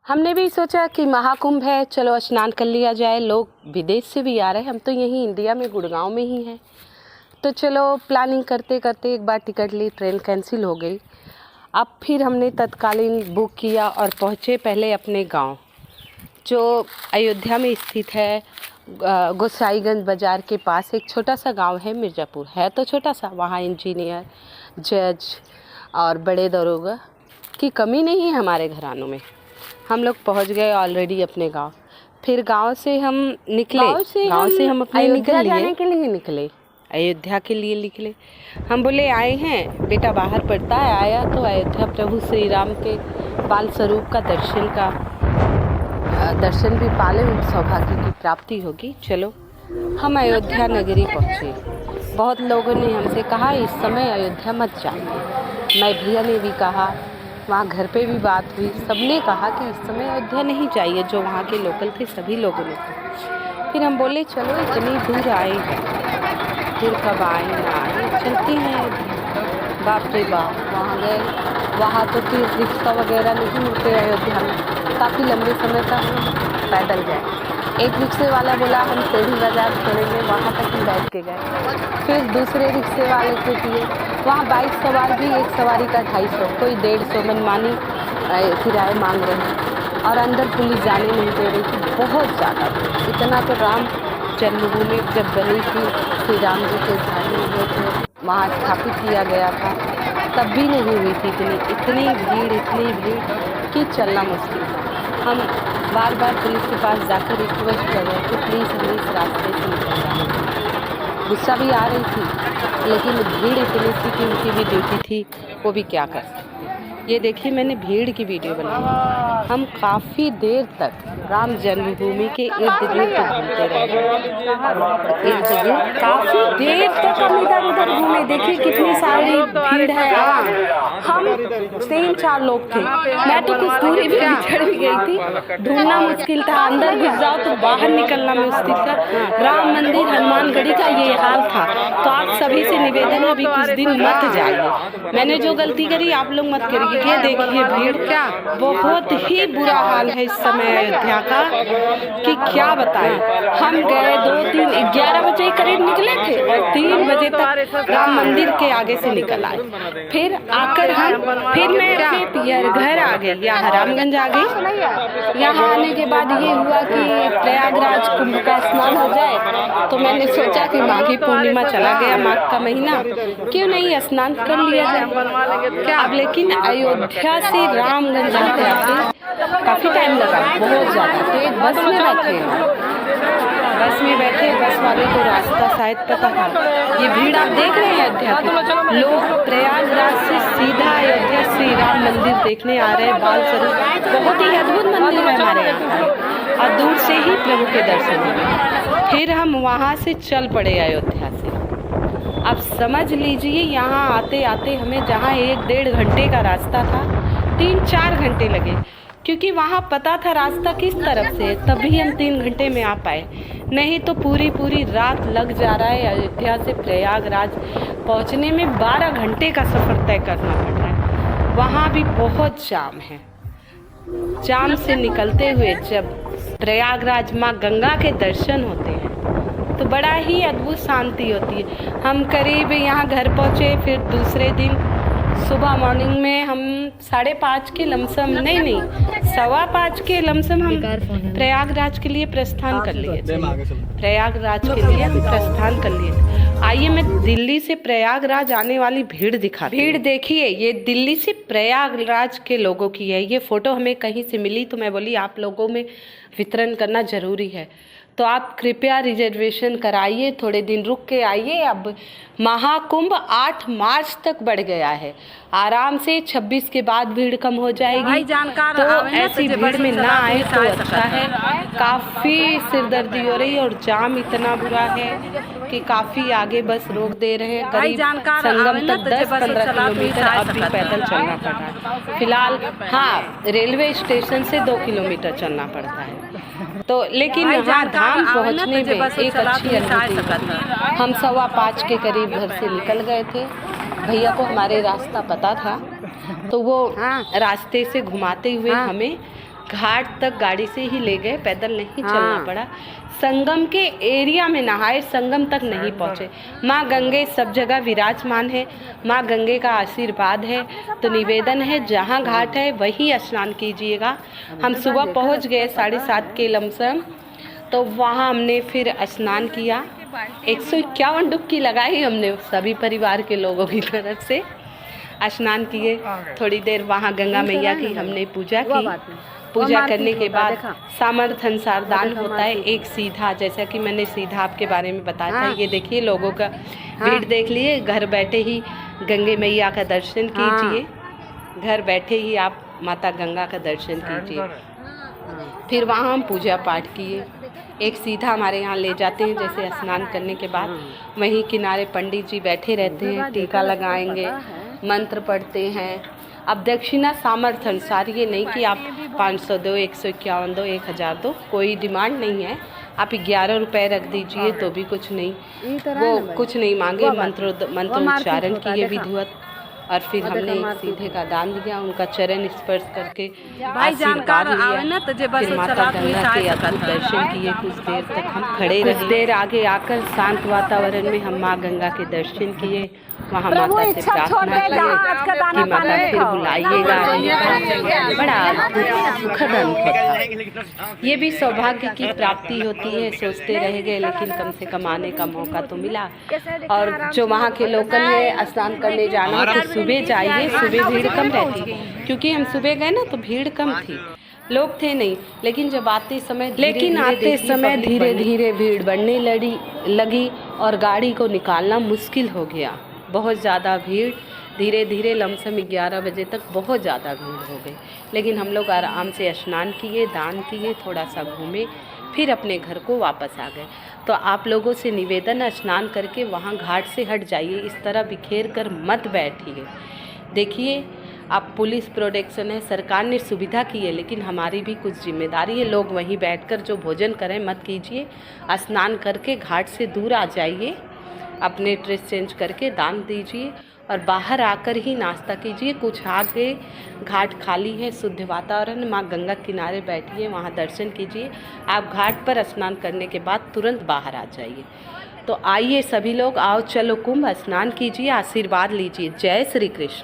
हमने भी सोचा कि महाकुंभ है, चलो स्नान कर लिया जाए। लोग विदेश से भी आ रहे हैं, हम तो यहीं इंडिया में गुड़गांव में ही हैं। तो चलो प्लानिंग करते करते एक बार टिकट ली, ट्रेन कैंसिल हो गई। अब फिर हमने तत्कालीन बुक किया और पहुँचे पहले अपने गांव, जो अयोध्या में स्थित है। गोसाईगंज बाज़ार के पास एक छोटा सा गांव है, मिर्ज़ापुर है तो छोटा सा। वहाँ इंजीनियर, जज और बड़े दरोगा की कमी नहीं है हमारे घरानों में। हम लोग पहुंच गए ऑलरेडी अपने गांव। फिर गांव से हम निकले, गांव से हम अपने अयोध्या जाने के लिए निकले, अयोध्या के लिए निकले। हम बोले आए हैं, बेटा बाहर पढ़ता है, आया तो अयोध्या प्रभु श्री राम के बाल स्वरूप का दर्शन भी पाले, सौभाग्य की प्राप्ति होगी। चलो हम अयोध्या नगरी पहुँचे। बहुत लोगों ने हमसे कहा इस समय अयोध्या मत जाओ। मैं भैया ने भी कहा, वहाँ घर पे भी बात हुई, सबने कहा कि इस समय अयोध्या नहीं चाहिए। जो वहाँ के लोकल थे सभी लोगों ने कहा। फिर हम बोले चलो इतनी दूर आए हैं, फिर कब आए ना आए, चलती हैं। बाप रे बाप, वहाँ गए, वहाँ तो फिर रिक्शा वगैरह नहीं मिलते अयोध्या में। काफ़ी लंबे समय तक हम पैदल गए। एक रिक्शे वाला बोला हम सीढ़ी बाज़ार छोड़ेंगे, वहाँ तक हम बैठ के गए। फिर दूसरे रिक्शे वाले को दिए, वहाँ 22 सवार भी, एक सवारी का 250, कोई 150 मनमानी किराए मांग रहे हैं। और अंदर पुलिस जाने नहीं दे रही थी, बहुत ज़्यादा। इतना तो राम जन्मभूमि जब बनी थी, श्री राम जी के स्थानीय हुए थे, वहाँ स्थापित किया गया था, तब भी नहीं हुई थी इतनी भीड़ कि चलना मुश्किल था। हम बार बार पुलिस के पास जाकर रिक्वेस्ट कर रहे थे प्लीज़ हमें इस रास्ते से निकल जाए। गुस्सा भी आ रही थी, लेकिन भीड़ इतनी थी कि उनकी भी ड्यूटी थी, वो भी क्या कर सकते। ये देखिए मैंने भीड़ की वीडियो बनाई। हम काफ़ी देर तक राम जन्मभूमि के इर्द गिर्द घूमते रहे, काफ़ी देर तक हम इधर उधर घूमे। देखिए कितनी सारी भीड़ है। हम 3-4 लोग थे, मैं तो कुछ दूरी भी चढ़ भी गई थी। ढूंढना मुश्किल था, अंदर घुस जाओ तो बाहर निकलना मुश्किल था। राम मंदिर हनुमानगढ़ी का ये हाल था। तो आप सभी से निवेदन है अभी कुछ दिन मत जाइए। मैंने जो गलती करी आप लोग मत करिए। ये देखिए भीड़, क्या बहुत ही बुरा हाल है इस समय अयोध्या का कि क्या बताएं। हम गए 11 बजे करीब निकले थे और 3 बजे तक राम मंदिर के आगे से निकल आए। फिर आकर फिर मैं अपने पियर घर आ गई, यहाँ रामगंज आ गई। यहाँ आने के बाद ये हुआ कि प्रयागराज कुंभ का स्नान हो जाए, तो मैंने सोचा कि माघी पूर्णिमा चला गया, माघ का महीना, क्यों नहीं स्नान कर लिया जाए। अब लेकिन अयोध्या से रामगंज आते काफ़ी टाइम लगा, बहुत ज़्यादा। तो एक बस में बैठे, बस वाले को रास्ता शायद पता था। ये भीड़ आप देख रहे हैं अयोध्या की, लोग प्रयागराज से सीधा अयोध्या श्री राम मंदिर देखने आ रहे हैं। बाल स्वरूप बहुत ही अद्भुत मंदिर है हमारे यहाँ, और दूर से ही प्रभु के दर्शन हुए। फिर हम वहाँ से चल पड़े अयोध्या से। अब समझ लीजिए यहाँ आते आते हमें जहाँ 1-1.5 घंटे का रास्ता था, 3-4 घंटे लगे, क्योंकि वहाँ पता था रास्ता किस तरफ से, तभी हम 3 घंटे में आ पाए। नहीं तो पूरी रात लग जा रहा है। अयोध्या से प्रयागराज पहुँचने में 12 घंटे का सफ़र तय करना पड़ रहा है। वहाँ भी बहुत जाम है। जाम से निकलते हुए जब प्रयागराज माँ गंगा के दर्शन होते हैं तो बड़ा ही अद्भुत शांति होती है। हम करीब यहाँ घर पहुँचे, फिर दूसरे दिन सुबह मॉर्निंग में हम 5:30 के लमसम, नहीं 5:15 के लमसम हम प्रयागराज के लिए प्रस्थान कर लिए थे। आइए मैं दिल्ली से प्रयागराज आने वाली भीड़ भीड़ देखिए, ये दिल्ली से प्रयागराज के लोगों की है। ये फ़ोटो हमें कहीं से मिली तो मैं बोली आप लोगों में वितरण करना ज़रूरी है। तो आप कृपया रिजर्वेशन कराइए, थोड़े दिन रुक के आइए। अब महाकुंभ 8 मार्च तक बढ़ गया है, आराम से 26 के बाद भीड़ कम हो जाएगी। तो ऐसी भीड़ में ना आए तो अच्छा है। काफ़ी सिरदर्दी हो रही है और जाम इतना बुरा है कि काफ़ी आगे बस रोक दे रहे हैं। करीब संगम तक 10-15 किलोमीटर अब भी पैदल चलना पड़ रहा है फिलहाल। हाँ, रेलवे स्टेशन से 2 किलोमीटर चलना पड़ता है। तो लेकिन यहाँ धाम पहुँचने में एक अच्छी अनुभूति। हम 5:15 के करीब घर से निकल गए थे। भैया को हमारे रास्ता पता था, तो वो रास्ते से घुमाते हुए हमें घाट तक गाड़ी से ही ले गए, पैदल नहीं चलना पड़ा। संगम के एरिया में नहाए, संगम तक नहीं पहुँचे। माँ गंगे सब जगह विराजमान है, माँ गंगे का आशीर्वाद है। तो निवेदन है जहाँ घाट है वहीं स्नान कीजिएगा। हम सुबह पहुँच गए 7:30 के लमसम, तो वहाँ हमने फिर स्नान किया। 151 डुबकी लगाई हमने सभी परिवार के लोगों की तरफ से। स्नान किए, थोड़ी देर वहाँ गंगा मैया की हमने पूजा की। पूजा करने के बाद सामर्थ्य अनुसार दान होता है। एक सीधा, जैसा कि मैंने सीधा आपके बारे में बताया था, ये देखिए लोगों का भीड़ देख लिए। घर बैठे ही गंगे मैया का दर्शन कीजिए, घर बैठे ही आप माता गंगा का दर्शन कीजिए। फिर वहाँ हम पूजा पाठ किए। एक सीधा हमारे यहाँ ले जाते हैं, जैसे स्नान करने के बाद वहीं किनारे पंडित जी बैठे रहते हैं, टीका लगाएंगे, मंत्र पढ़ते हैं। अब दक्षिणा सामर्थ्य अनुसार, ये नहीं कि आप 500 दो, 151 दो, 1000 दो, कोई डिमांड नहीं है। आप 11 रुपये रख दीजिए तो भी कुछ नहीं, वो कुछ नहीं मांगे। मंत्रोच्चारण किए विधिवत, और फिर हमने सीधे का दान दिया, उनका चरण स्पर्श करके आशीर्वाद लिया। फिर माता गंगा के अद्भुत दर्शन किए। कुछ देर तक हम खड़े रहे। कुछ देर आगे आकर शांत वातावरण में हम माँ गंगा के दर्शन किए। वहाँ माता से प्रार्थना की कि माता फिर बुलाइएगा। बड़ा अद्भुत सुखद अनुभव था। ये भी सौभाग्य की प्राप्ति होती है। सोचते रह गए, लेकिन कम से कम आने का मौका तो मिला। और जो वहाँ के लोकल है, स्नान करने जाना तो सुबह जाइए, सुबह भीड़ कम रहती है। क्योंकि हम सुबह गए ना तो भीड़ कम थी, लोग थे नहीं। लेकिन जब आते समय धीरे धीरे भीड़ बढ़ने लगी और गाड़ी को निकालना मुश्किल हो गया। बहुत ज़्यादा भीड़, धीरे धीरे लमसम 11 बजे तक बहुत ज़्यादा भीड़ हो गई। लेकिन हम लोग आराम से स्नान किए, दान किए, थोड़ा सा घूमे, फिर अपने घर को वापस आ गए। तो आप लोगों से निवेदन, स्नान करके वहाँ घाट से हट जाइए, इस तरह बिखेर कर मत बैठिए। देखिए, आप पुलिस प्रोटेक्शन है, सरकार ने सुविधा की है, लेकिन हमारी भी कुछ जिम्मेदारी है। लोग वहीं बैठकर जो भोजन करें मत कीजिए। स्नान करके घाट से दूर आ जाइए, अपने ड्रेस चेंज करके दान दीजिए और बाहर आकर ही नाश्ता कीजिए। कुछ आगे घाट खाली है, शुद्ध वातावरण, माँ गंगा किनारे बैठिए, वहाँ दर्शन कीजिए। आप घाट पर स्नान करने के बाद तुरंत बाहर आ जाइए। तो आइए सभी लोग, आओ चलो कुंभ स्नान कीजिए, आशीर्वाद लीजिए। जय श्री कृष्ण।